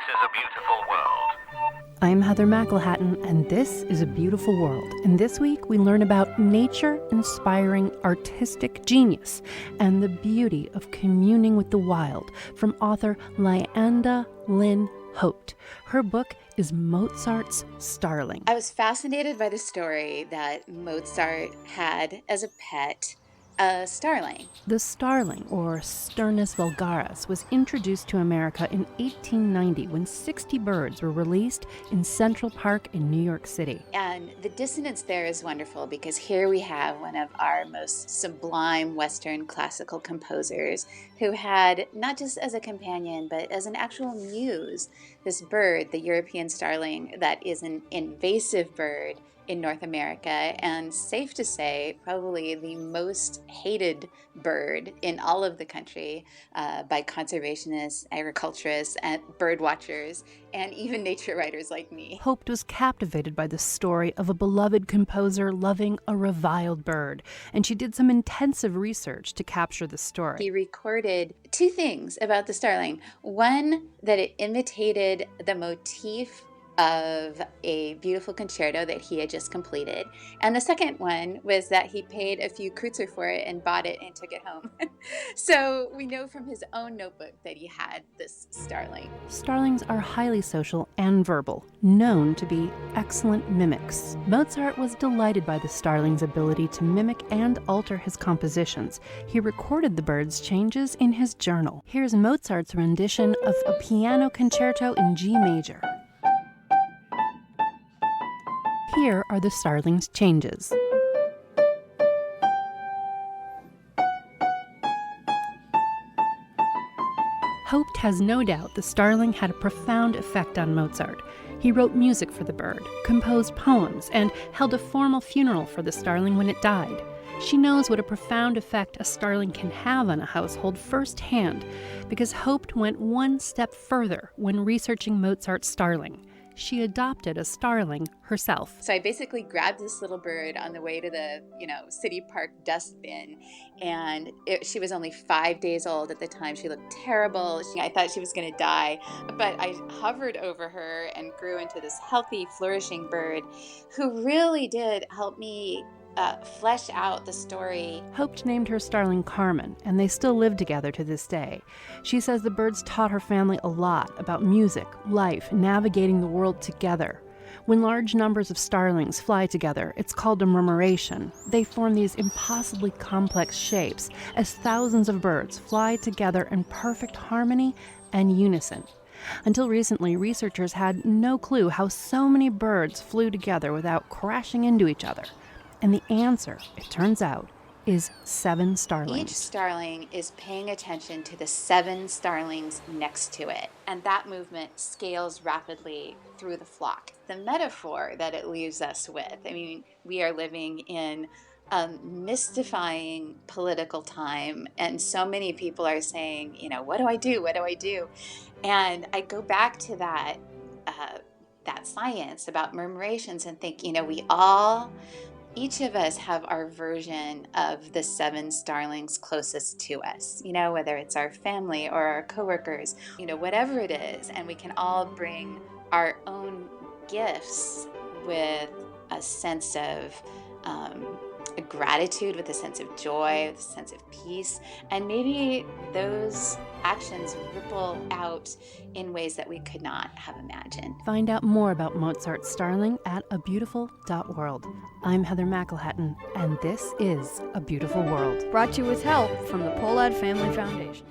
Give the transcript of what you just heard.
is a Beautiful World. I'm Heather McElhatton, and this is A Beautiful World. And this week, we learn about nature-inspiring artistic genius and the beauty of communing with the wild from author Lyanda Lynn Hoped. Her book is Mozart's Starling. I was fascinated by the story that Mozart had as a pet a starling. The starling, or Sturnus vulgaris, was introduced to America in 1890 when 60 birds were released in Central Park in New York City. And the dissonance there is wonderful because here we have one of our most sublime Western classical composers who had, not just as a companion, but as an actual muse, this bird, the European starling, that is an invasive bird in North America, and safe to say, probably the most hated bird in all of the country by conservationists, agriculturists, and bird watchers, and even nature writers like me. Hoped was captivated by the story of a beloved composer loving a reviled bird, and she did some intensive research to capture the story. He recorded two things about the starling. One, that it imitated the motif of a beautiful concerto that he had just completed. And the second one was that he paid a few kreutzer for it and bought it and took it home. So we know from his own notebook that he had this starling. Starlings are highly social and verbal, known to be excellent mimics. Mozart was delighted by the starling's ability to mimic and alter his compositions. He recorded the bird's changes in his journal. Here's Mozart's rendition of a piano concerto in G major. Here are the starling's changes. Hoped has no doubt the starling had a profound effect on Mozart. He wrote music for the bird, composed poems, and held a formal funeral for the starling when it died. She knows what a profound effect a starling can have on a household firsthand, because Hoped went one step further when researching Mozart's starling. She adopted a starling herself. So I basically grabbed this little bird on the way to the, city park dustbin, and she was only 5 days old at the time. She looked terrible. I thought she was going to die, but I hovered over her and grew into this healthy, flourishing bird who really did help me flesh out the story. Hoped named her starling Carmen, and they still live together to this day. She says the birds taught her family a lot about music, life, navigating the world together. When large numbers of starlings fly together, it's called a murmuration. They form these impossibly complex shapes as thousands of birds fly together in perfect harmony and unison. Until recently, researchers had no clue how so many birds flew together without crashing into each other. And the answer, it turns out, is 7 starlings. Each starling is paying attention to the 7 starlings next to it, and that movement scales rapidly through the flock. The metaphor that it leaves us with, we are living in a mystifying political time, and so many people are saying, what do I do? What do I do? And I go back to that science about murmurations and think, each of us have our version of the 7 starlings closest to us, whether it's our family or our coworkers, whatever it is. And we can all bring our own gifts with a sense of gratitude, with a sense of joy, with a sense of peace. And maybe those actions ripple out in ways that we could not have imagined. Find out more about Mozart's Starling at abeautiful.world. I'm Heather McElhatton, and this is A Beautiful World. Brought to you with help from the Pohlad Family Foundation.